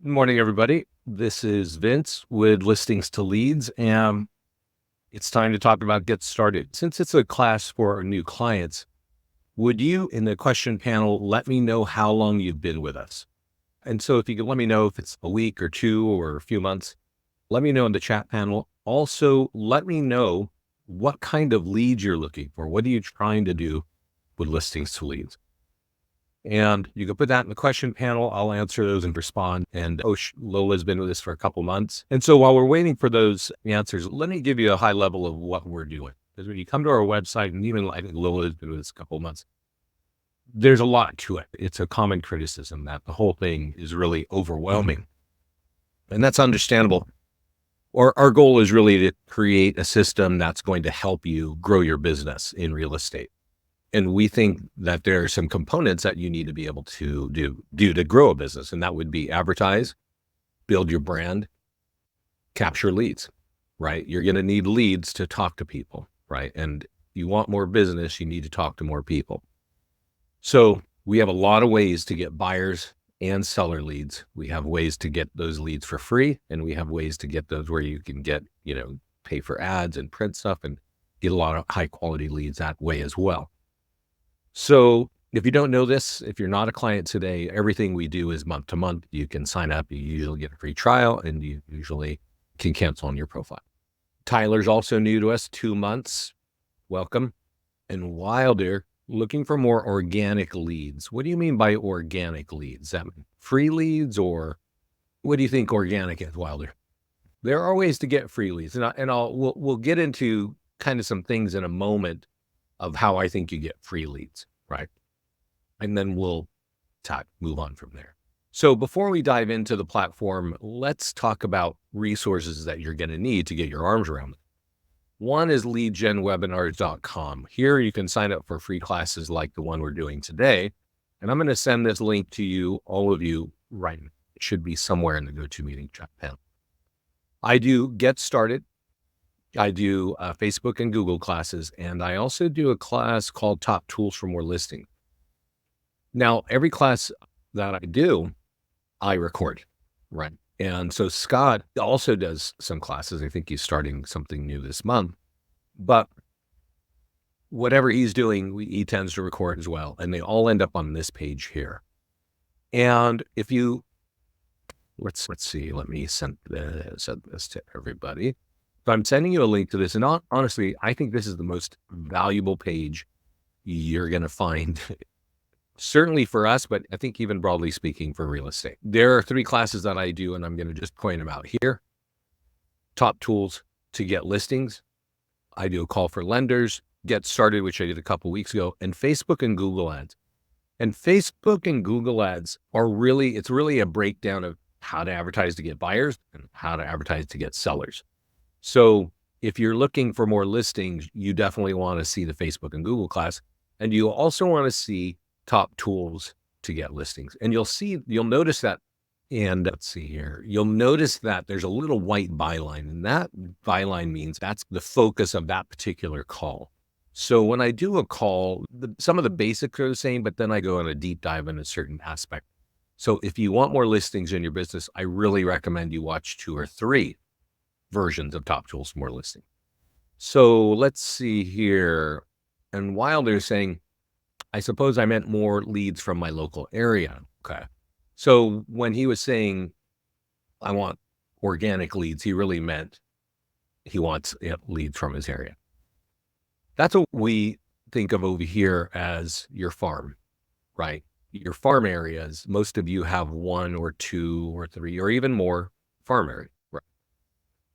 Good morning, everybody. This is Vince with Listings to Leads, and it's time to talk about Get Started. Since it's a class for our new clients, would you, in the question panel, let me know how long you've been with us? And so if you could let me know if it's a week or two or a few months, let me know in the chat panel. Also, let me know what kind of leads you're looking for. What are you trying to do with Listings to Leads? And you can put that in the question panel. I'll answer those and respond. And Lola's been with us for a couple months. And so while we're waiting for those answers, let me give you a high level of what we're doing. Because when you come to our website, and even I think Lola's been with us a couple months, there's a lot to it. It's a common criticism that the whole thing is really overwhelming. And that's understandable. Our goal is really to create a system that's going to help you grow your business in real estate. And we think that there are some components that you need to be able to do to grow a business. And that would be advertise, build your brand, capture leads, right? You're going to need leads to talk to people, right? And you want more business, you need to talk to more people. So we have a lot of ways to get buyers and seller leads. We have ways to get those leads for free, and we have ways to get those where you can get, pay for ads and print stuff and get a lot of high quality leads that way as well. So if you don't know this, if you're not a client today, everything we do is month to month. You can sign up, you usually get a free trial, and you usually can cancel on your profile. Tyler's also new to us, 2 months. Welcome. And Wilder, looking for more organic leads. What do you mean by organic leads? That mean free leads, or what do you think organic is, Wilder? There are ways to get free leads, and we'll get into kind of some things in a moment of how I think you get free leads, right? And then we'll move on from there. So before we dive into the platform, let's talk about resources that you're going to need to get your arms around it. One is leadgenwebinars.com. Here you can sign up for free classes like the one we're doing today. And I'm going to send this link to you, all of you, right now. It should be somewhere in the GoToMeeting chat panel. I do Get Started. I do Facebook and Google classes, and I also do a class called Top Tools for More Listing. Now, every class that I do, I record, right? And so Scott also does some classes. I think he's starting something new this month, but whatever he's doing, he tends to record as well. And they all end up on this page here. And if you, let's see, let me send this to everybody. So I'm sending you a link to this. And honestly, I think this is the most valuable page you're going to find, certainly for us, but I think even broadly speaking for real estate. There are 3 classes that I do, and I'm going to just point them out here. Top tools to get listings. I do a call for lenders, Get Started, which I did a couple weeks ago, and Facebook and Google ads. And Facebook and Google ads it's really a breakdown of how to advertise to get buyers and how to advertise to get sellers. So if you're looking for more listings, you definitely want to see the Facebook and Google class. And you also want to see top tools to get listings. And you'll notice that, and let's see here, you'll notice that there's a little white byline, and that byline means that's the focus of that particular call. So when I do a call, some of the basics are the same, but then I go on a deep dive in a certain aspect. So if you want more listings in your business, I really recommend you watch 2 or 3 versions of Top Tools for More Listing. So let's see here. And Wilder's saying, I suppose I meant more leads from my local area. Okay. So when he was saying, I want organic leads, he really meant he wants leads from his area. That's what we think of over here as your farm, right? Your farm areas, most of you have 1 or 2 or 3 or even more farm areas.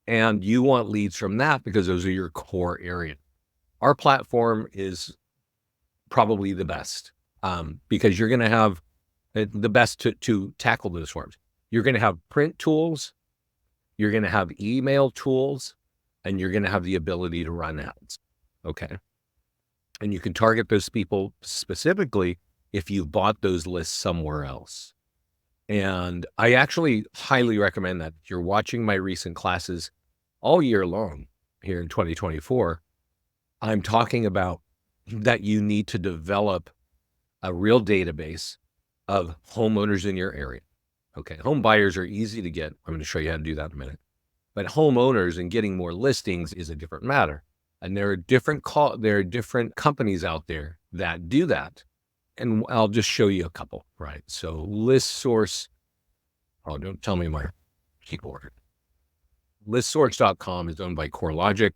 And you want leads from that because those are your core areas. Our platform is probably the best because you're going to have the best to tackle those forms. You're going to have print tools, you're going to have email tools, and you're going to have the ability to run ads. Okay. And you can target those people specifically if you've bought those lists somewhere else. And I actually highly recommend that. If you're watching my recent classes all year long here in 2024, I'm talking about that you need to develop a real database of homeowners in your area. Okay, home buyers are easy to get. I'm going to show you how to do that in a minute. But homeowners and getting more listings is a different matter. And there are different companies out there that do that. And I'll just show you a couple, right? So List Source. Oh, don't tell me my keyboard. ListSource.com is owned by CoreLogic.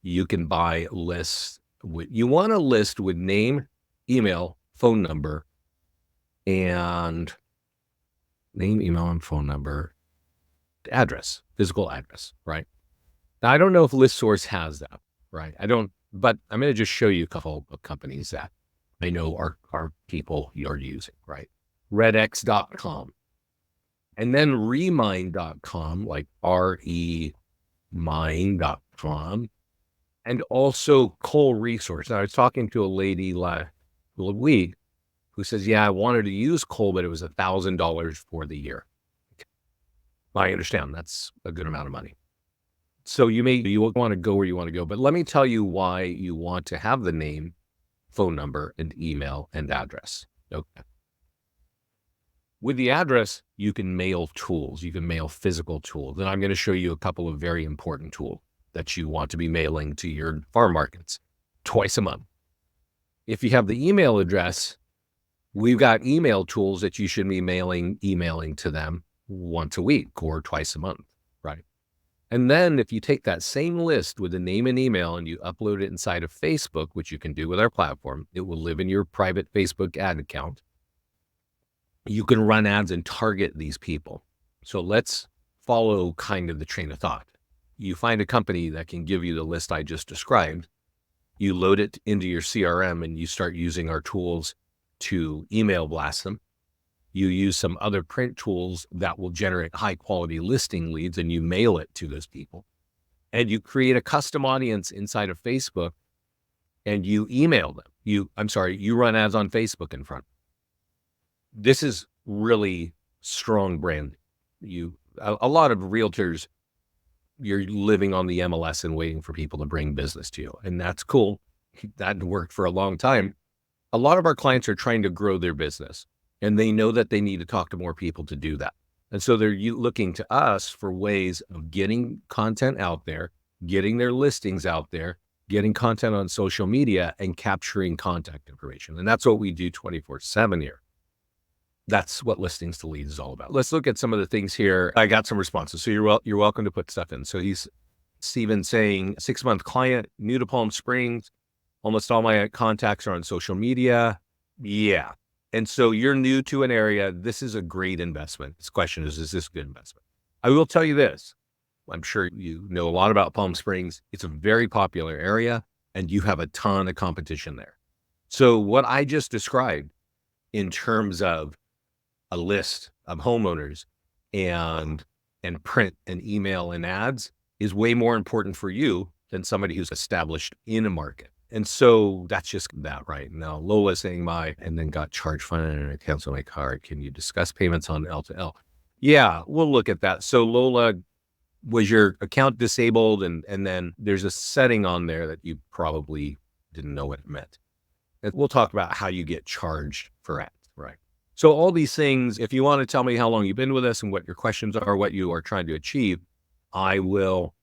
You can buy lists. You want a list with name, email, phone number, and address, physical address, right? Now, I don't know if ListSource has that, right? I don't, but I'm going to just show you a couple of companies that I know our people are using, right? Redx.com. And then Remind.com, like Remind.com, and also Cole Resource. Now, I was talking to a lady last week who says, yeah, I wanted to use Cole, but it was $1,000 for the year. I understand that's a good amount of money. So you want to go where you want to go, but let me tell you why you want to have the name, phone number, and email and address. Okay. With the address, you can mail tools. You can mail physical tools. And I'm going to show you a couple of very important tools that you want to be mailing to your farm markets twice a month. If you have the email address, we've got email tools that you should be emailing to them once a week or twice a month, right? And then if you take that same list with the name and email and you upload it inside of Facebook, which you can do with our platform, it will live in your private Facebook ad account. You can run ads and target these people. So let's follow kind of the train of thought. You find a company that can give you the list I just described. You load it into your CRM and you start using our tools to email blast them. You use some other print tools that will generate high quality listing leads and you mail it to those people. And you create a custom audience inside of Facebook and you email them. You run ads on Facebook in front. This is really strong brand. A lot of realtors, you're living on the MLS and waiting for people to bring business to you. And that's cool. That worked for a long time. A lot of our clients are trying to grow their business and they know that they need to talk to more people to do that. And so they're looking to us for ways of getting content out there, getting their listings out there, getting content on social media and capturing contact information. And that's what we do 24/7 here. That's what Listings to Leads is all about. Let's look at some of the things here. I got some responses. So you're welcome to put stuff in. So Steven saying 6-month client, new to Palm Springs. Almost all my contacts are on social media. Yeah. And so you're new to an area. This is a great investment. This question is this a good investment? I will tell you this. I'm sure you know a lot about Palm Springs. It's a very popular area and you have a ton of competition there. So what I just described in terms of a list of homeowners and print and email and ads is way more important for you than somebody who's established in a market. And so that's just that right now. Lola saying and then got charged fund and I canceled my card. Can you discuss payments on L2L? Yeah, we'll look at that. So Lola, was your account disabled? And then there's a setting on there that you probably didn't know what it meant. And we'll talk about how you get charged for ads, right? So all these things, if you want to tell me how long you've been with us and what your questions are, what you are trying to achieve, we'll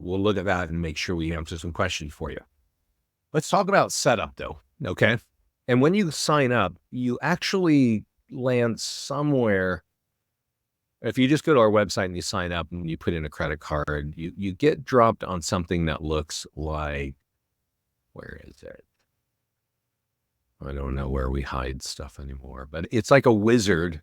look at that and make sure we answer some questions for you. Let's talk about setup though. Okay. And when you sign up, you actually land somewhere. If you just go to our website and you sign up and you put in a credit card, you get dropped on something that looks like, where is it? I don't know where we hide stuff anymore, but it's like a wizard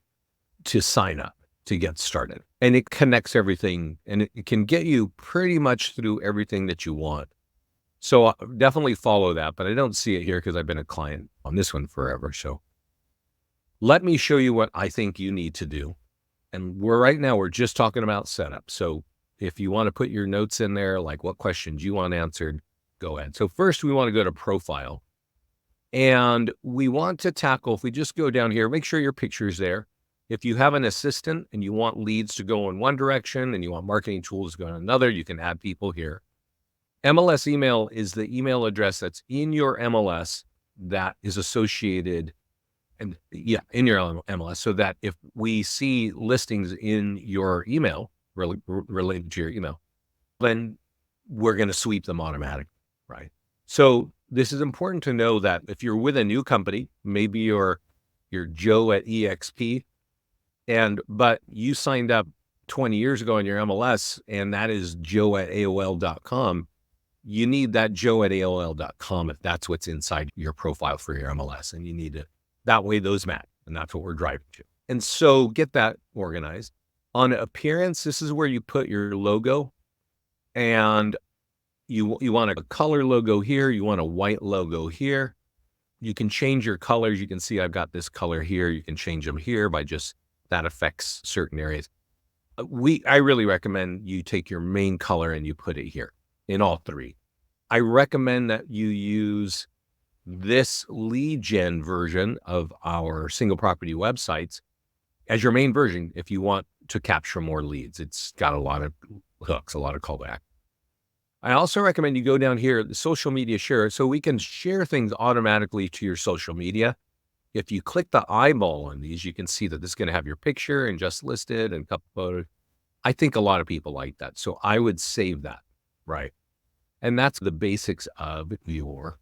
to sign up to get started. And it connects everything and it can get you pretty much through everything that you want. So definitely follow that, but I don't see it here because I've been a client on this one forever. So let me show you what I think you need to do. And right now we're just talking about setup. So if you want to put your notes in there, like what questions you want answered, go ahead. So first we want to go to profile. And we want to tackle, if we just go down here, make sure your picture's there. If you have an assistant and you want leads to go in one direction and you want marketing tools to go in another, you can add people here. MLS email is the email address that's in your MLS that is associated and yeah, in your MLS, so that if we see listings in your email related to your email, then we're going to sweep them automatically, right? So this is important to know that if you're with a new company, maybe you're Joe at EXP, but you signed up 20 years ago in your MLS, and that is Joe at AOL.com. You need that Joe at AOL.com if that's what's inside your profile for your MLS, and you need to that way those match, and that's what we're driving to. And so get that organized. On appearance, this is where you put your logo, and you want a color logo here, you want a white logo here. You can change your colors. You can see I've got this color here. You can change them here by just that affects certain areas. I really recommend you take your main color and you put it here in all three. I recommend that you use this lead gen version of our single property websites as your main version if you want to capture more leads. It's got a lot of hooks, a lot of callback. I also recommend you go down here, the social media share, so we can share things automatically to your social media. If you click the eyeball on these, you can see that this is going to have your picture and just listed and a couple photos. I think a lot of people like that. So I would save that, right? And that's the basics of your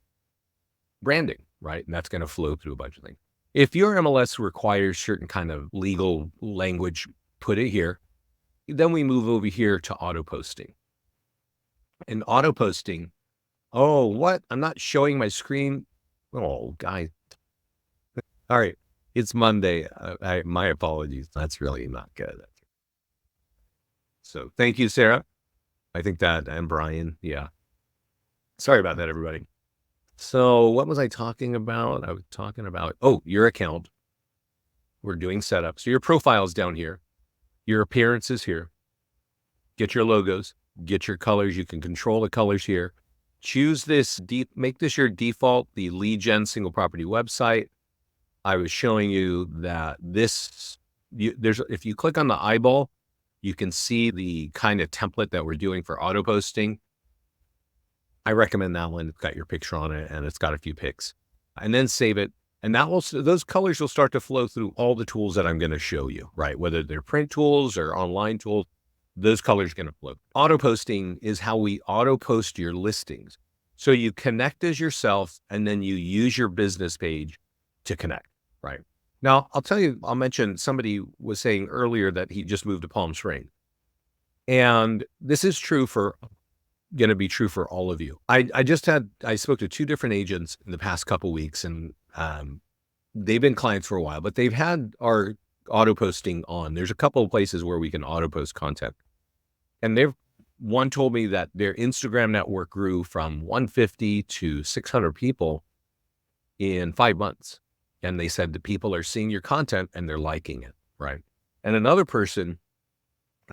branding, right? And that's going to flow through a bunch of things. If your MLS requires certain kind of legal language, put it here. Then we move over here to auto posting. And auto posting, oh, what? I'm not showing my screen. Oh, guys. All right. It's Monday. My apologies. That's really not good. So thank you, Sarah. I think that, and Brian. Yeah. Sorry about that, everybody. So what was I talking about? I was talking about, oh, your account. We're doing setup. So your profile is down here. Your appearance is here. Get your logos, get your colors. You can control the colors here. Choose this, make this your default, the lead gen single property website. I was showing you that if you click on the eyeball, you can see the kind of template that we're doing for auto posting. I recommend that one. It's got your picture on it and it's got a few pics, and then save it. And those colors will start to flow through all the tools that I'm going to show you, right? Whether they're print tools or online tools, those colors are going to flow. Auto posting is how we auto post your listings. So you connect as yourself and then you use your business page to connect, right? Now, I'll mention somebody was saying earlier that he just moved to Palm Springs. And this is going to be true for all of you. I spoke to 2 different agents in the past couple weeks, and they've been clients for a while, but they've had our auto posting on. There's a couple of places where we can auto post content. And one told me that their Instagram network grew from 150 to 600 people in 5 months. And they said the people are seeing your content and they're liking it, right? And another person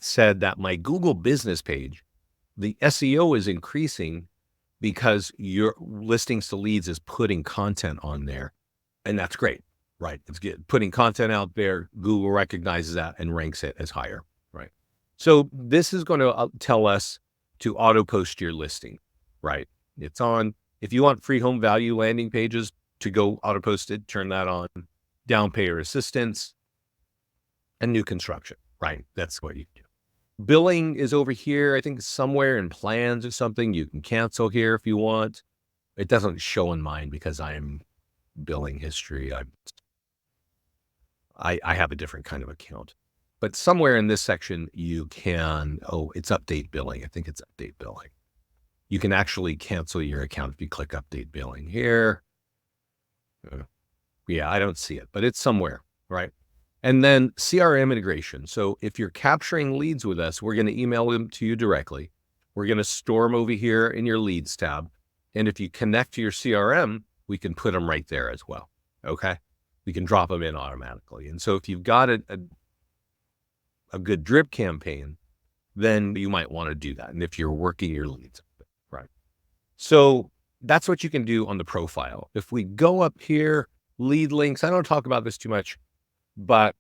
said that my Google business page, the SEO is increasing because your listings to leads is putting content on there. And that's great, right? It's good. Putting content out there, Google recognizes that and ranks it as higher, right? So this is going to tell us to auto post your listing, right? It's on. If you want free home value landing pages to go auto posted, turn that on. Down payer assistance and new construction, right? That's what you do. Billing is over here. I think somewhere in plans or something. You can cancel here if you want. It doesn't show in mine because I'm billing history. I have a different kind of account. But somewhere in this section, you can, it's update billing. I think it's update billing. You can actually cancel your account if you click update billing here. Yeah, I don't see it, but it's somewhere, right? And then CRM integration. So if you're capturing leads with us, we're going to email them to you directly. We're going to store them over here in your leads tab. And if you connect to your CRM, we can put them right there as well. Okay. We can drop them in automatically. And so if you've got a good drip campaign, then you might want to do that. And if you're working your leads, right? So that's what you can do on the profile. If we go up here, lead links, I don't talk about this too much, but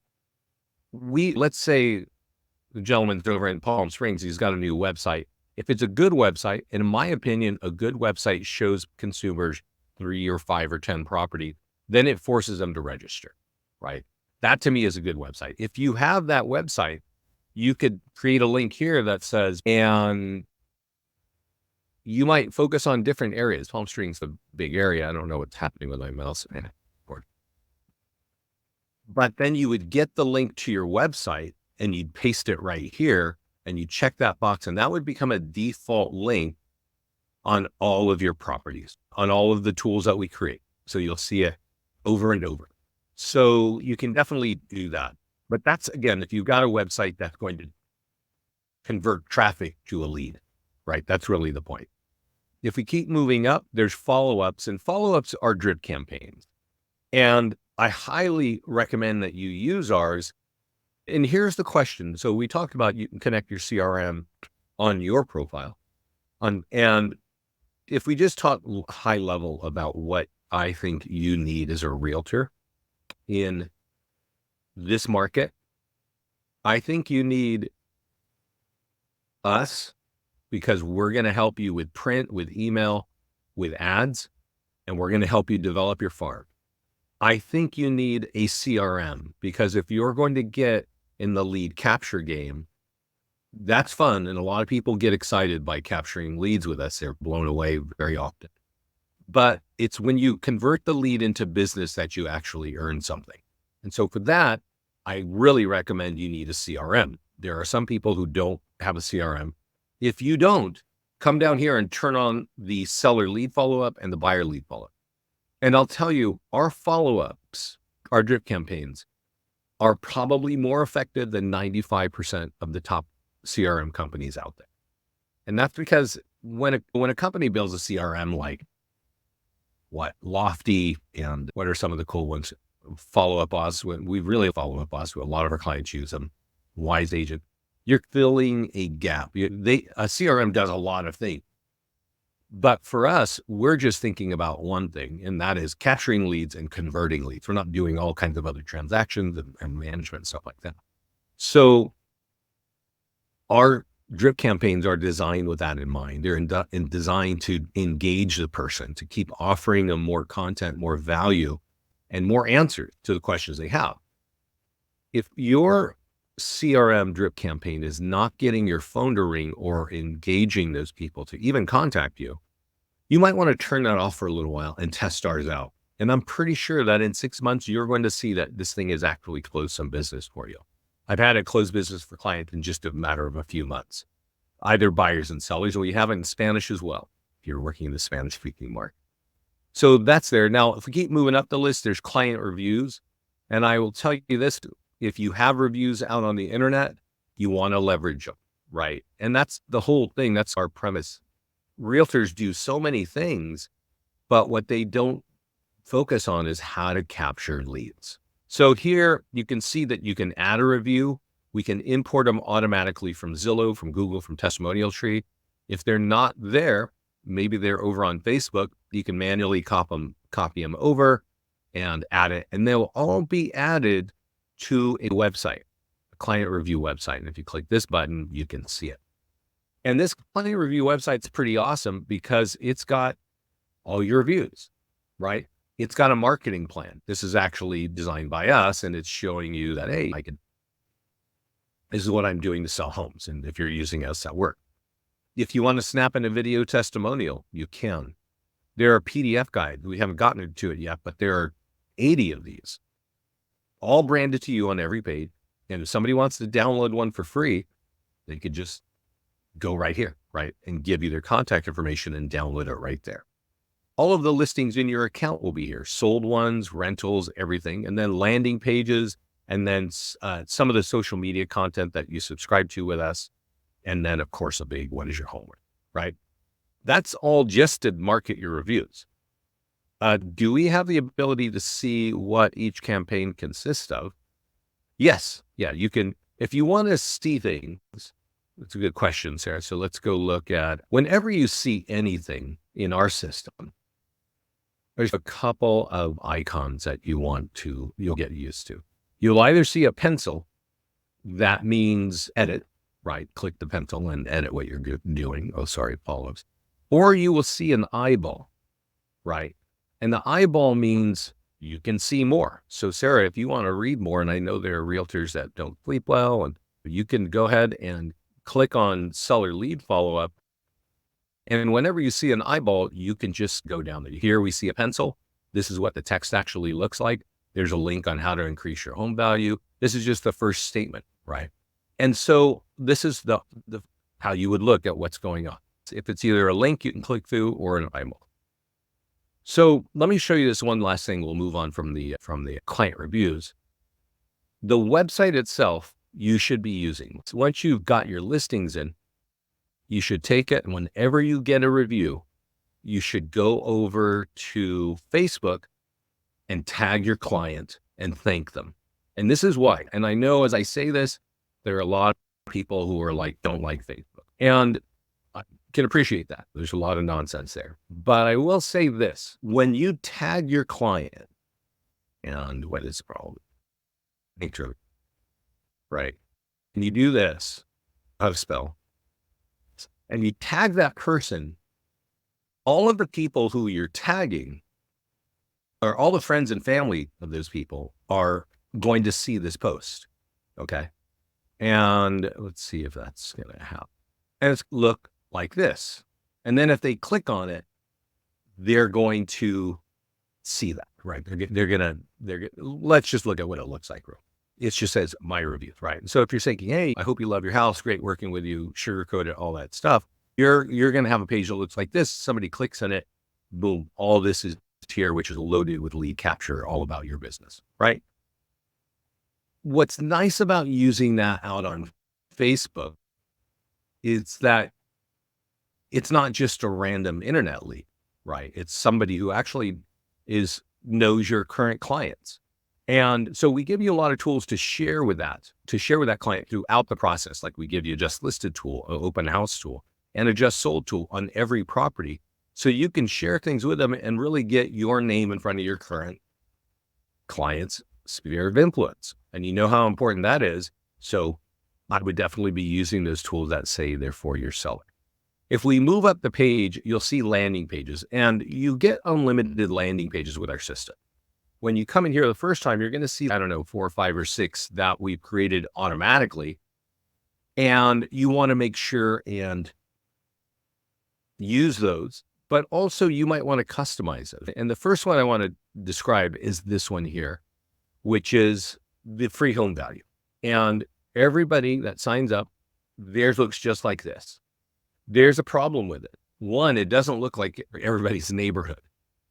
let's say the gentleman's over in Palm Springs, he's got a new website If it's a good website, and in my opinion, a good website shows consumers 3 or 5 or 10 properties, then it forces them to register, right? That to me is a good website. If you have that website, you could create a link here that says, and you might focus on different areas. Palm Springs is a big area. I don't know what's happening with my mouse. But then you would get the link to your website and you'd paste it right here and you check that box, and that would become a default link on all of your properties, on all of the tools that we create. So you'll see it over and over. So you can definitely do that. But that's, again, if you've got a website that's going to convert traffic to a lead, right? That's really the point. If we keep moving up, there's follow-ups, and follow-ups are drip campaigns. And I highly recommend that you use ours. And here's the question. So we talked about you can connect your CRM on your profile. And if we just talk high level about what I think you need as a realtor in this market, I think you need us, because we're going to help you with print, with email, with ads, and we're going to help you develop your farm. I think you need a CRM, because if you're going to get in the lead capture game, that's fun. And a lot of people get excited by capturing leads with us. They're blown away very often. But it's when you convert the lead into business that you actually earn something. And so for that, I really recommend you need a CRM. There are some people who don't have a CRM. If you don't, come down here and turn on the seller lead follow-up and the buyer lead follow-up. And I'll tell you, our follow-ups, our drip campaigns, are probably more effective than 95% of the top CRM companies out there. And that's because when a company builds a CRM like Lofty, and what are some of the cool ones? Follow-Up Boss. We really Follow-Up Boss. A lot of our clients use them. Wise Agent. You're filling a gap. A CRM does a lot of things. But for us, we're just thinking about one thing, and that is capturing leads and converting leads. We're not doing all kinds of other transactions and management and stuff like that. So our drip campaigns are designed with that in mind. They're designed to engage the person, to keep offering them more content, more value, and more answers to the questions they have. If your CRM drip campaign is not getting your phone to ring or engaging those people to even contact you, you might want to turn that off for a little while and test ours out. And I'm pretty sure that in 6 months, you're going to see that this thing has actually closed some business for you. I've had it close business for clients in just a matter of a few months, either buyers and sellers, or we have it in Spanish as well, if you're working in the Spanish speaking market. So that's there. Now, if we keep moving up the list, there's client reviews. And I will tell you this, if you have reviews out on the internet, you want to leverage them, right? And that's the whole thing. That's our premise. Realtors do so many things, but what they don't focus on is how to capture leads. So here you can see that you can add a review. We can import them automatically from Zillow, from Google, from Testimonial Tree. If they're not there, maybe they're over on Facebook, you can manually copy them over and add it. And they'll all be added to a website, a client review website. And if you click this button, you can see it. And this client review website's pretty awesome because it's got all your reviews, right? It's got a marketing plan. This is actually designed by us, and it's showing you that, hey, this is what I'm doing to sell homes. And if you're using us, that work. If you want to snap in a video testimonial, you can. There are PDF guides. We haven't gotten to it yet, but there are 80 of these, all branded to you on every page. And if somebody wants to download one for free, they could just go right here, right? And give you their contact information and download it right there. All of the listings in your account will be here, sold ones, rentals, everything, and then landing pages, and then some of the social media content that you subscribe to with us. And then, of course, a big, what is your homework, right? That's all just to market your reviews. Do we have the ability to see what each campaign consists of? Yes. Yeah, you can. If you want to see things, that's a good question, Sarah. So let's go look at, whenever you see anything in our system, there's a couple of icons that you'll get used to. You'll either see a pencil, that means edit, right? Click the pencil and edit what you're doing. Oh, sorry, follows. Or you will see an eyeball, right? And the eyeball means you can see more. So Sarah, if you want to read more, and I know there are realtors that don't sleep well, and you can go ahead and click on seller lead follow-up. And whenever you see an eyeball, you can just go down there. Here we see a pencil. This is what the text actually looks like. There's a link on how to increase your home value. This is just the first statement, right? And so this is the how you would look at what's going on. If it's either a link you can click through or an eyeball. So let me show you this one last thing. We'll move on from the client reviews. The website itself you should be using. So once you've got your listings in, you should take it, and whenever you get a review, you should go over to Facebook and tag your client and thank them. And this is why. And I know as I say this, there are a lot of people who are like, don't like Facebook. And I can appreciate that. There's a lot of nonsense there. But I will say this, when you tag your client, and what is the problem? Nature, right? And you do this, how to spell, and you tag that person, all of the people who you're tagging, or all the friends and family of those people, are going to see this post. Okay. And let's see if that's going to happen. And it's look like this. And then if they click on it, they're going to see that, right? Let's just look at what it looks like. It just says my review, right? So if you're saying, hey, I hope you love your house, great working with you, sugarcoat it, all that stuff, you're going to have a page that looks like this. Somebody clicks on it, boom, all this is here, which is loaded with lead capture, all about your business, right? What's nice about using that out on Facebook is that it's not just a random internet lead, right? It's somebody who actually knows your current clients. And so we give you a lot of tools to share with that client throughout the process. Like we give you a just listed tool, an open house tool, and a just sold tool on every property. So you can share things with them and really get your name in front of your current clients' sphere of influence. And you know how important that is. So I would definitely be using those tools that say they're for your seller. If we move up the page, you'll see landing pages, and you get unlimited landing pages with our system. When you come in here the first time, you're going to see, 4 or 5 or 6 that we've created automatically. And you want to make sure and use those, but also you might want to customize it. And the first one I want to describe is this one here, which is the free home value. And everybody that signs up, theirs looks just like this. There's a problem with it. One, it doesn't look like everybody's neighborhood.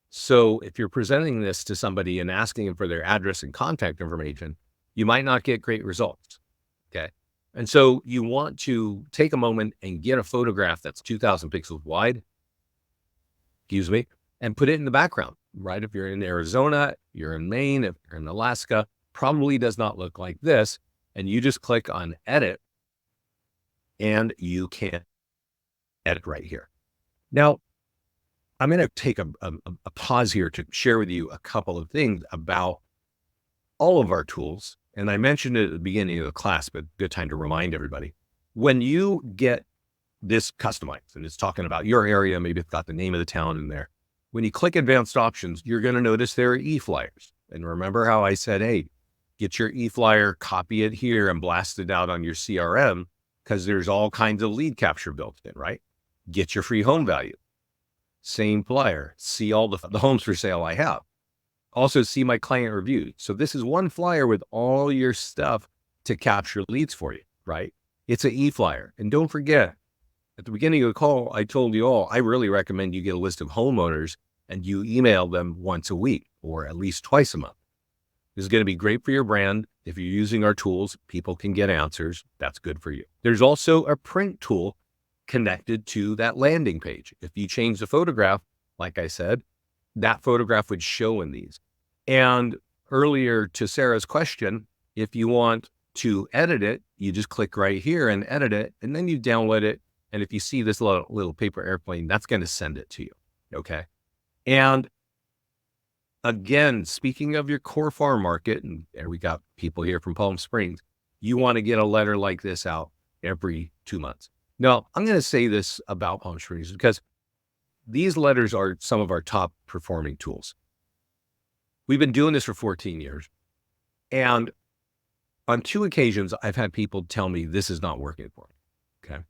So if you're presenting this to somebody and asking them for their address and contact information, you might not get great results. Okay. And so you want to take a moment and get a photograph that's 2,000 pixels wide, and put it in the background, right? If you're in Arizona, you're in Maine, if you're in Alaska, probably does not look like this. And you just click on edit and you can edit right here. Now, I'm going to take a pause here to share with you a couple of things about all of our tools. And I mentioned it at the beginning of the class, but good time to remind everybody. When you get this customized, and it's talking about your area, maybe it's got the name of the town in there. When you click advanced options, you're going to notice there are eFlyers. And remember how I said, hey, get your eFlyer, copy it here and blast it out on your CRM, because there's all kinds of lead capture built in, right? Get your free home value. Same flyer, see all the homes for sale I have. Also see my client review. So this is one flyer with all your stuff to capture leads for you, right? It's an eFlyer. And don't forget, at the beginning of the call, I told you all, I really recommend you get a list of homeowners and you email them once a week or at least twice a month. This is going to be great for your brand. If you're using our tools, people can get answers. That's good for you. There's also a print tool connected to that landing page. If you change the photograph, like I said, that photograph would show in these. And earlier to Sarah's question, if you want to edit it, you just click right here and edit it, and then you download it. And if you see this little paper airplane, that's going to send it to you. Okay. And again, speaking of your core farm market, and there we got people here from Palm Springs, you want to get a letter like this out. every 2 months. Now, I'm going to say this about Palm Springs because these letters are some of our top performing tools. We've been doing this for 14 years. And on 2 occasions, I've had people tell me this is not working for me. Okay.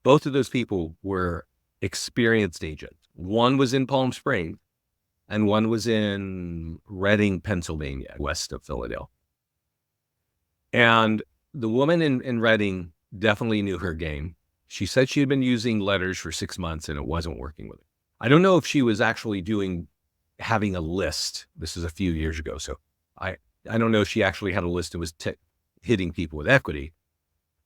Both of those people were experienced agents. One was in Palm Springs and one was in Reading, Pennsylvania, west of Philadelphia. And the woman in Reading definitely knew her game. She said she had been using letters for 6 months and it wasn't working with her. I don't know if she was actually having a list. This is a few years ago. So I don't know if she actually had a list and was hitting people with equity,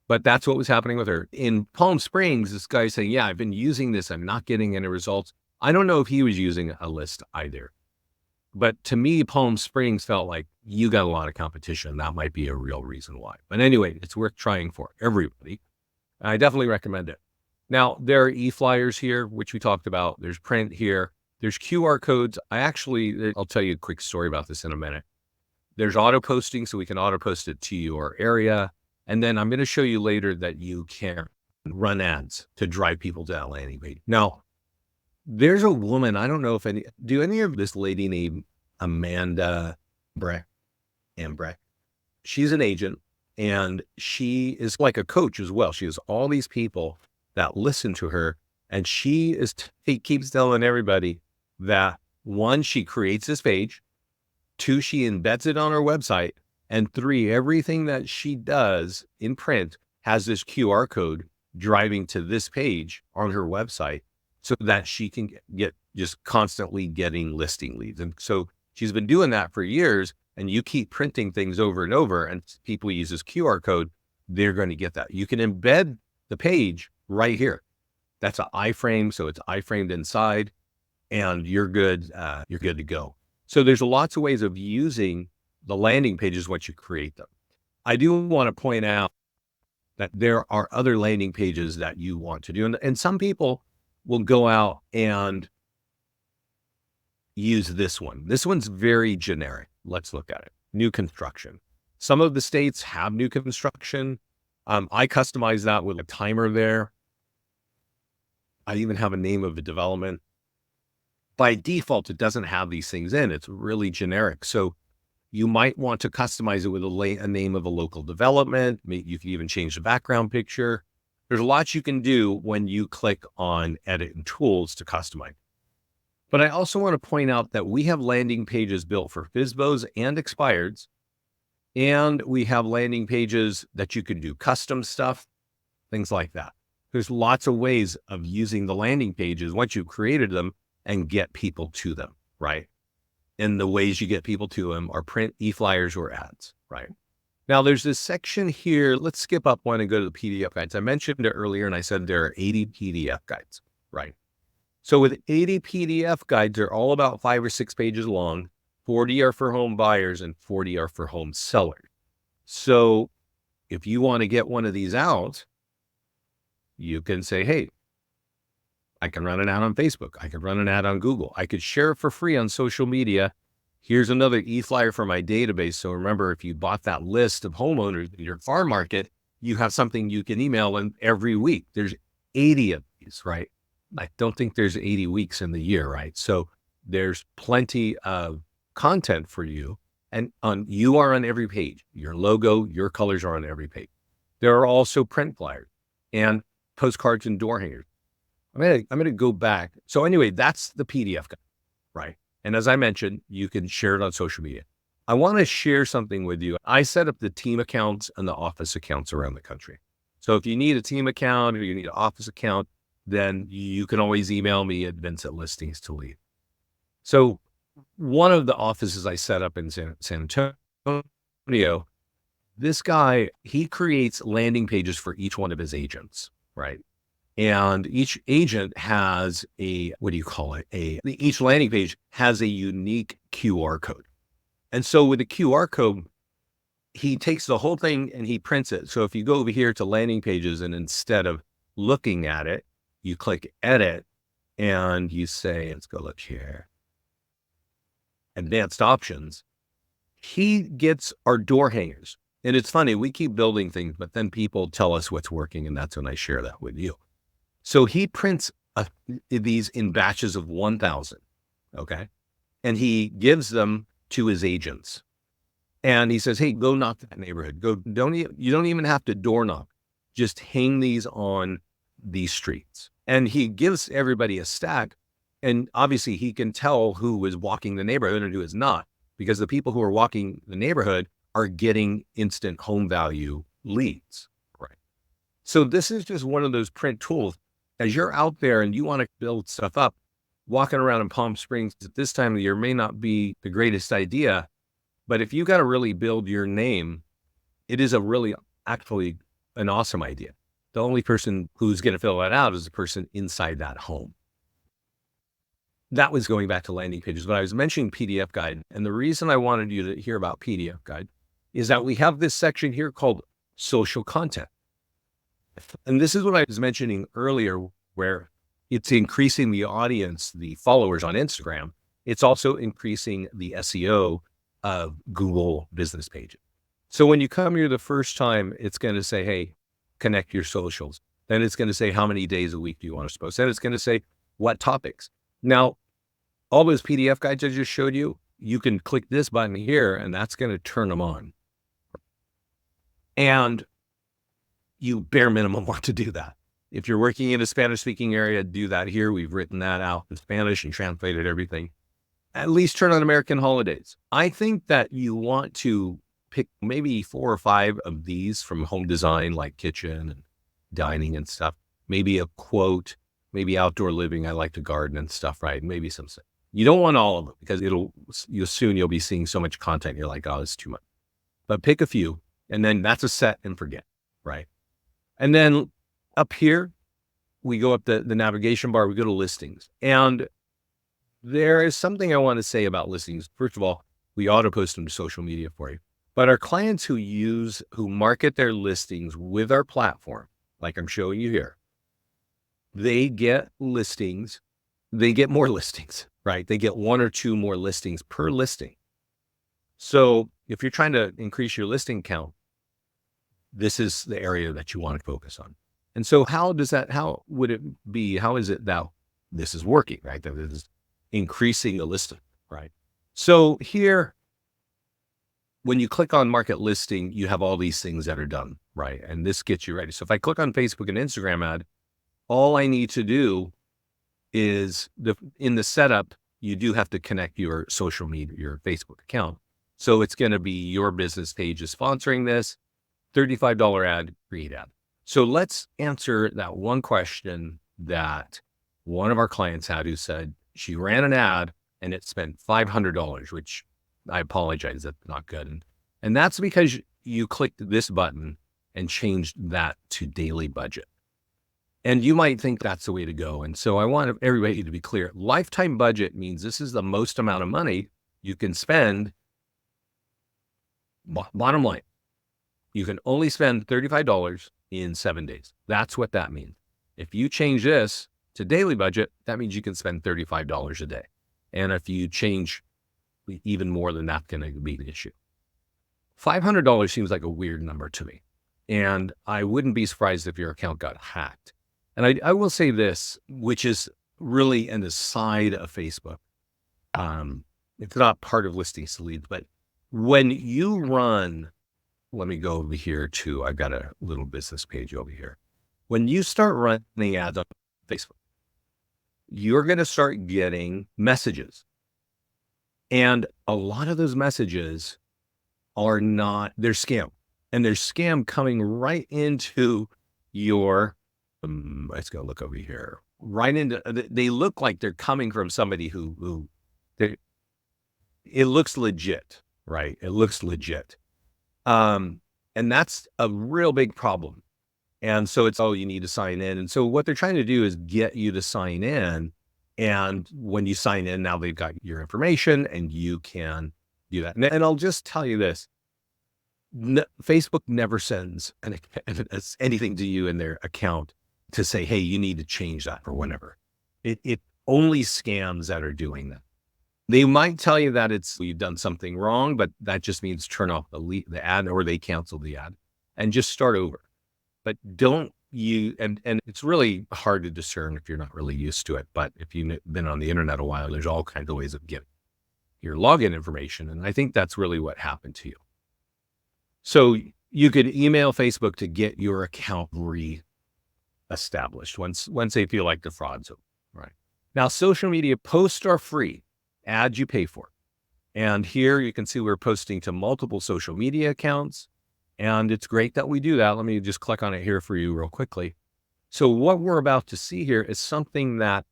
but that's what was happening with her. In Palm Springs, this guy's saying, yeah, I've been using this. I'm not getting any results. I don't know if he was using a list either. But to me, Palm Springs felt like you got a lot of competition. That might be a real reason why. But anyway, it's worth trying for everybody. I definitely recommend it. Now, there are eFlyers here, which we talked about. There's print here. There's QR codes. I'll tell you a quick story about this in a minute. There's auto posting, so we can auto post it to your area. And then I'm going to show you later that you can run ads to drive people to that landing page. Now, there's a woman, I don't know if do any of this lady named Amanda Breck? She's an agent and she is like a coach as well. She has all these people that listen to her and she keeps telling everybody that 1, she creates this page, 2, she embeds it on her website, and 3, everything that she does in print has this QR code driving to this page on her website so that she can get just constantly getting listing leads. And so she's been doing that for years, and you keep printing things over and over and people use this QR code, they're going to get that. You can embed the page right here. That's an iframe. So it's iframed inside and you're good. You're good to go. So there's lots of ways of using the landing pages once you create them. I do want to point out that there are other landing pages that you want to do. And some people will go out and use this one. This one's very generic. Let's look at it. New construction. Some of the states have new construction. I customize that with a timer there. I even have a name of the development. By default, it doesn't have these things in. It's really generic. So you might want to customize it with a name of a local development. You can even change the background picture. There's lots you can do when you click on edit and tools to customize. But I also want to point out that we have landing pages built for FSBOs and expireds. And we have landing pages that you can do custom stuff, things like that. There's lots of ways of using the landing pages once you've created them and get people to them, right? And the ways you get people to them are print, eFlyers, or ads, right? Now there's this section here. Let's skip up one and go to the PDF guides. I mentioned it earlier and I said there are 80 PDF guides, right? So with 80 PDF guides, they're all about 5 or 6 pages long. 40 are for home buyers and 40 are for home sellers. So if you want to get one of these out, you can say, hey, I can run an ad on Facebook. I could run an ad on Google. I could share it for free on social media. Here's another eFlyer for my database. So remember, if you bought that list of homeowners in your farm market, you have something you can email them every week. There's 80 of these, right? I don't think there's 80 weeks in the year, right? So there's plenty of content for you. And you are on every page. Your logo, your colors are on every page. There are also print flyers and postcards and door hangers. I'm going to go back. So anyway, that's the PDF guide, right? And as I mentioned, you can share it on social media. I want to share something with you. I set up the team accounts and the office accounts around the country. So if you need a team account or you need an office account, then you can always email me at Vince@Listings2Lead. So one of the offices I set up in San Antonio, this guy, he creates landing pages for each one of his agents, right? And each agent has each landing page has a unique QR code. And so with the QR code, he takes the whole thing and he prints it. So if you go over here to landing pages and instead of looking at it, you click edit and you say, let's go look here, advanced options. He gets our door hangers. And it's funny, we keep building things, but then people tell us what's working, and that's when I share that with you. So he prints these in batches of 1,000, okay? And he gives them to his agents. And he says, "Hey, go knock that neighborhood. Go, you don't even have to door knock. Just hang these on these streets." And he gives everybody a stack. And obviously he can tell who is walking the neighborhood and who is not, because the people who are walking the neighborhood are getting instant home value leads. Right. So this is just one of those print tools. As you're out there and you want to build stuff up, walking around in Palm Springs at this time of the year may not be the greatest idea, but if you got to really build your name, it is a really actually an awesome idea. The only person who's going to fill that out is the person inside that home. That was going back to landing pages, but I was mentioning PDF Guide. And the reason I wanted you to hear about PDF Guide is that we have this section here called social content. And this is what I was mentioning earlier, where it's increasing the audience, the followers on Instagram. It's also increasing the SEO of Google business pages. So when you come here the first time, it's going to say, hey, connect your socials. Then it's going to say, how many days a week do you want to post? Then it's going to say, what topics? Now, all those PDF guides I just showed you, you can click this button here and that's going to turn them on. And you bare minimum want to do that. If you're working in a Spanish speaking area, do that here. We've written that out in Spanish and translated everything. At least turn on American holidays. I think that you want to pick maybe 4 or 5 of these from home design, like kitchen and dining and stuff. Maybe a quote, maybe outdoor living. I like to garden and stuff, right? Maybe some. You don't want all of them because you'll be seeing so much content. You're like, oh, it's too much. But pick a few, and then that's a set and forget, right? And then up here, we go up the navigation bar, we go to listings. And there is something I want to say about listings. First of all, we auto post them to social media for you. But our clients who market their listings with our platform, like I'm showing you here, they get listings, they get more listings, right? They get 1 or 2 more listings per listing. So if you're trying to increase your listing count, this is the area that you want to focus on. And so how is it that this is working, right? That is increasing the listing, right? So here, when you click on market listing, you have all these things that are done, right? And this gets you ready. So if I click on Facebook and Instagram ad, all I need to do is in the setup, you do have to connect your social media, your Facebook account. So it's going to be your business page is sponsoring this, $35 ad, create ad. So let's answer that one question that one of our clients had, who said she ran an ad and it spent $500, which I apologize, that's not good. And that's because you clicked this button and changed that to daily budget. And you might think that's the way to go. And so I want everybody to be clear. Lifetime budget means this is the most amount of money you can spend. Bottom line, you can only spend $35 in 7 days. That's what that means. If you change this to daily budget, that means you can spend $35 a day. And if you change even more than that's going to be the issue. $500 seems like a weird number to me. And I wouldn't be surprised if your account got hacked. And I will say this, which is really an aside of Facebook. It's not part of listings to leads, but when you run, let me go over here too. I've got a little business page over here. When you start running ads on Facebook, you're going to start getting messages. And a lot of those messages they're scam. And they're scam coming right into your, let's go look over here, right into, they look like they're coming from somebody it looks legit, right? It looks legit. And that's a real big problem. And so you need to sign in. And so what they're trying to do is get you to sign in. And when you sign in, now they've got your information and you can do that. And I'll just tell you this, Facebook never sends anything to you in their account to say, hey, you need to change that or whatever. It only scams that are doing that. They might tell you that you've done something wrong, but that just means turn off the ad, or they cancel the ad and just start over. But don't you, and it's really hard to discern if you're not really used to it. But if you've been on the internet a while, there's all kinds of ways of getting your login information. And I think that's really what happened to you. So you could email Facebook to get your account re-established once they feel like the fraud's over, right? Now, social media posts are free. Ads you pay for. And here you can see we're posting to multiple social media accounts. And it's great that we do that. Let me just click on it here for you real quickly. So what we're about to see here is something that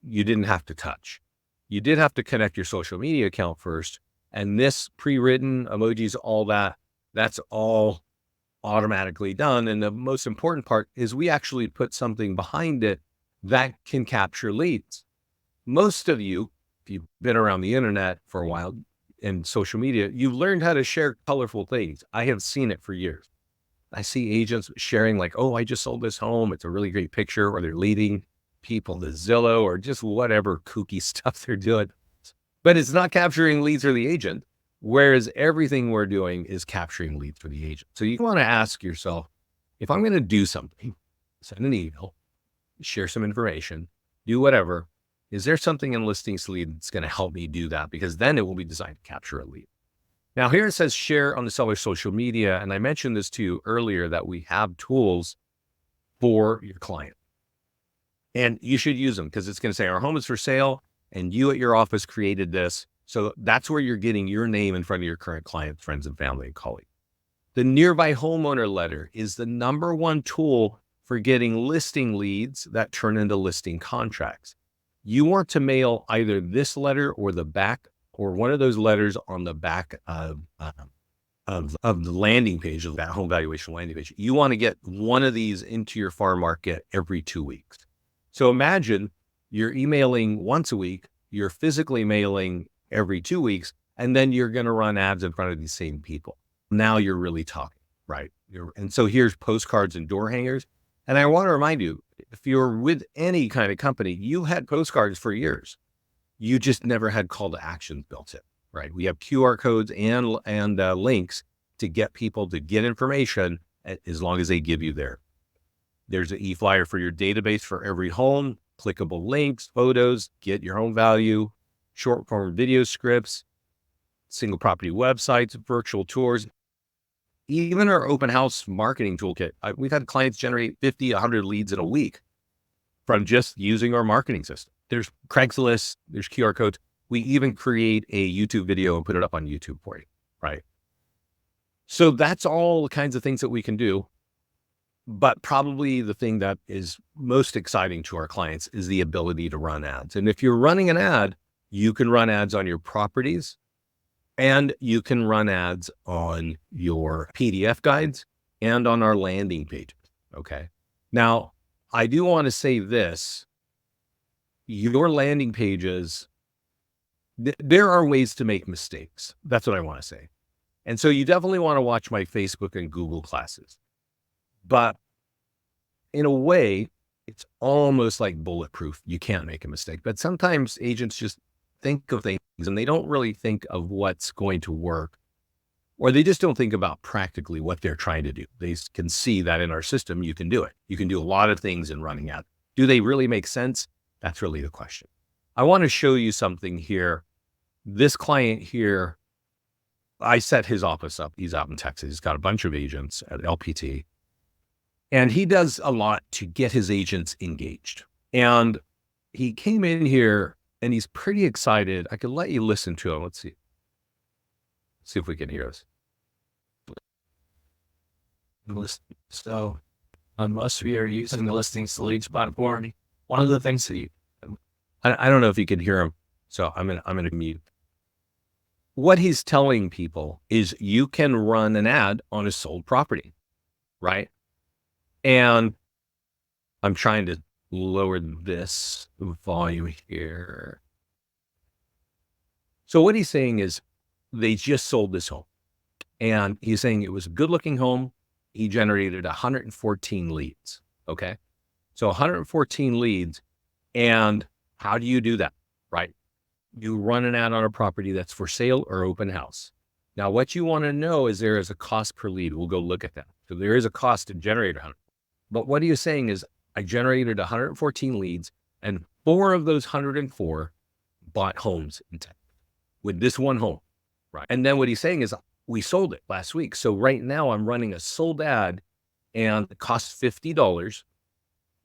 you didn't have to touch. You did have to connect your social media account first. And this pre-written emojis, all that, that's all automatically done. And the most important part is we actually put something behind it that can capture leads. Most of you, if you've been around the internet for a while and social media, you've learned how to share colorful things. I have seen it for years. I see agents sharing like, oh, I just sold this home. It's a really great picture, or they're leading people to Zillow or just whatever kooky stuff they're doing. But it's not capturing leads for the agent, whereas everything we're doing is capturing leads for the agent. So you want to ask yourself, if I'm going to do something, send an email, share some information, do whatever, is there something in Listings to Lead that's going to help me do that? Because then it will be designed to capture a lead. Now here it says share on the seller's social media. And I mentioned this to you earlier that we have tools for your client. And you should use them because it's going to say our home is for sale and you at your office created this. So that's where you're getting your name in front of your current client, friends and family and colleagues. The nearby homeowner letter is the #1 tool for getting listing leads that turn into listing contracts. You want to mail either this letter or the back, or one of those letters on the back of the landing page, of that home valuation landing page. You want to get one of these into your farm market every 2 weeks. So imagine you're emailing once a week, you're physically mailing every 2 weeks, and then you're going to run ads in front of these same people. Now you're really talking, right? And so here's postcards and door hangers. And I want to remind you, if you're with any kind of company, you had postcards for years. You just never had call to actions built in, right? We have QR codes and links to get people to get information as long as they give you there's an eFlyer for your database for every home, clickable links, photos, get your home value, short form video scripts, single property websites, virtual tours. Even our open house marketing toolkit, we've had clients generate 50, 100 leads in a week from just using our marketing system. There's Craigslist, there's QR codes. We even create a YouTube video and put it up on YouTube for you, right? So that's all the kinds of things that we can do. But probably the thing that is most exciting to our clients is the ability to run ads. And if you're running an ad, you can run ads on your properties, and you can run ads on your PDF guides and on our landing pages. Okay. Now, I do want to say this, your landing pages, there are ways to make mistakes. That's what I want to say. And so you definitely want to watch my Facebook and Google classes. But in a way, it's almost like bulletproof. You can't make a mistake. But sometimes agents just think of things and they don't really think of what's going to work, or they just don't think about practically what they're trying to do. They can see that in our system, you can do it. You can do a lot of things in running ads. Do they really make sense? That's really the question. I want to show you something here. This client here, I set his office up. He's out in Texas. He's got a bunch of agents at LPT, and he does a lot to get his agents engaged. And he came in here and he's pretty excited. I could let you listen to him. Let's see. See if we can hear this. So unless we are using the Listings to Leads platform, one of the things that I don't know if you can hear him. So I'm going to mute. What he's telling people is you can run an ad on a sold property, right? And I'm trying to lower this volume here. So what he's saying is they just sold this home, and he's saying it was a good looking home. He generated 114 leads. Okay. So 114 leads. And how do you do that? Right. you run an ad on a property that's for sale or open house. Now, what you want to know is there is a cost per lead. We'll go look at that. So there is a cost to generate 100. But what are you saying is I generated 114 leads and 4 of those 104 bought homes in Texas with this one home, right? And then what he's saying is we sold it last week. So right now I'm running a sold ad and it costs $50.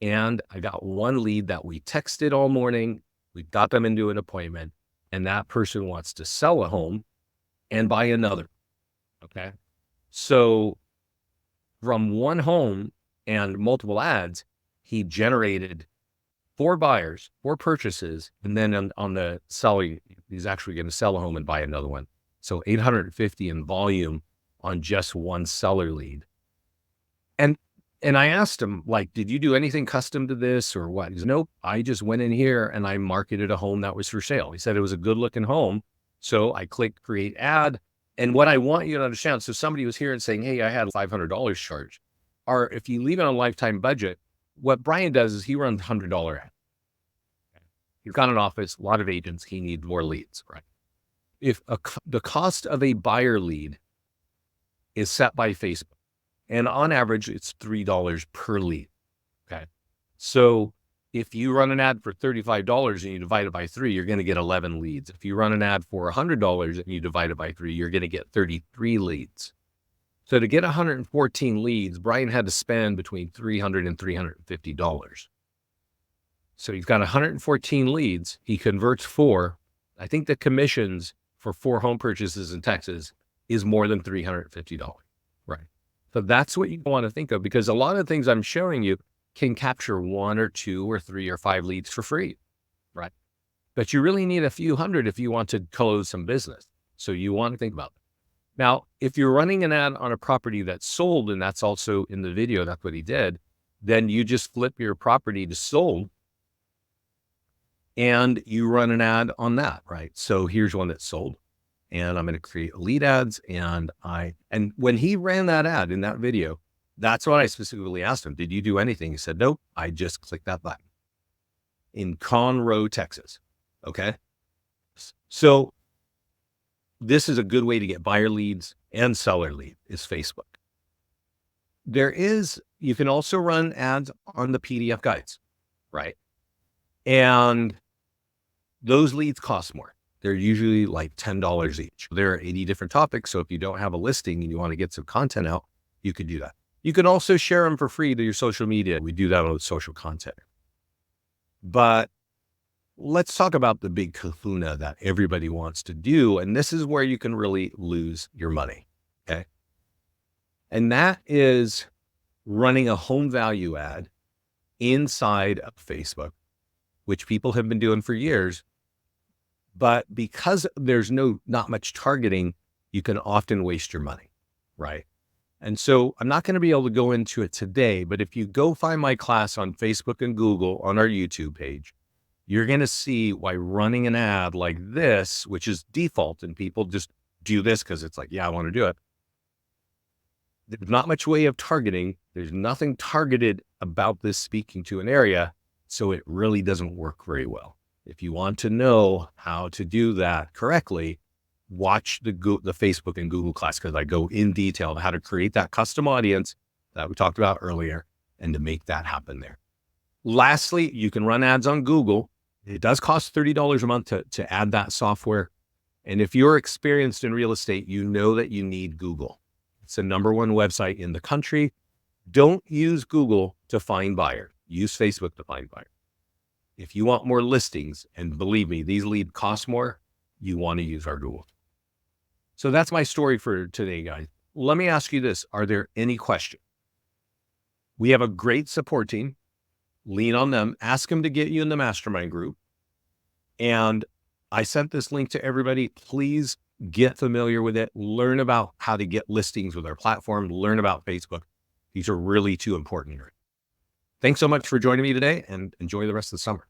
And I got one lead that we texted all morning. We got them into an appointment and that person wants to sell a home and buy another. Okay. So from one home and multiple ads, he generated 4 buyers, 4 purchases. And then on the selling, he's actually going to sell a home and buy another one. So 850 in volume on just one seller lead. And I asked him, like, did you do anything custom to this or what? He said, nope, I just went in here and I marketed a home that was for sale. He said it was a good looking home. So I clicked create ad. And what I want you to understand, so somebody was here and saying, hey, I had $500 charged. Or if you leave it on a lifetime budget, what Brian does is he runs $100 ad. He's got an office, a lot of agents, he needs more leads, right? If the cost of a buyer lead is set by Facebook, and on average, it's $3 per lead. Okay. So if you run an ad for $35 and you divide it by 3, you're going to get 11 leads. If you run an ad for $100 and you divide it by 3, you're going to get 33 leads. So to get 114 leads, Brian had to spend between $300 and $350. So he's got 114 leads. He converts 4. I think the commissions for 4 home purchases in Texas is more than $350. Right. So that's what you want to think of, because a lot of things I'm showing you can capture 1 or 2 or 3 or 5 leads for free, right? But you really need a few hundred if you want to close some business. So you want to think about it. Now, if you're running an ad on a property that's sold, and that's also in the video, that's what he did, then you just flip your property to sold and you run an ad on that, right? So here's one that's sold. And I'm going to create lead ads. And when he ran that ad in that video, that's what I specifically asked him. Did you do anything? He said, nope, I just clicked that button in Conroe, Texas. Okay. So this is a good way to get buyer leads and seller lead is Facebook. You can also run ads on the PDF guides, right? And those leads cost more. They're usually like $10 each. There are 80 different topics. So if you don't have a listing and you want to get some content out, you could do that. You can also share them for free to your social media. We do that on social content. But let's talk about the big kahuna that everybody wants to do. And this is where you can really lose your money. Okay. And that is running a home value ad inside of Facebook, which people have been doing for years. But because there's not much targeting, you can often waste your money, right? And so I'm not going to be able to go into it today, but if you go find my class on Facebook and Google on our YouTube page, you're going to see why running an ad like this, which is default, and people just do this because it's like, yeah, I want to do it. There's not much way of targeting. There's nothing targeted about this speaking to an area. So it really doesn't work very well. If you want to know how to do that correctly, watch the Facebook and Google class, because I go in detail on how to create that custom audience that we talked about earlier and to make that happen there. Lastly, you can run ads on Google. It does cost $30 a month to add that software. And if you're experienced in real estate, you know that you need Google. It's the #1 website in the country. Don't use Google to find buyers. Use Facebook to find buyers. If you want more listings, and believe me, these leads cost more, you want to use our Google. So that's my story for today, guys. Let me ask you this. Are there any questions? We have a great support team. Lean on them. Ask them to get you in the mastermind group. And I sent this link to everybody. Please get familiar with it. Learn about how to get listings with our platform. Learn about Facebook. These are really 2 important areas. Thanks so much for joining me today, and enjoy the rest of the summer.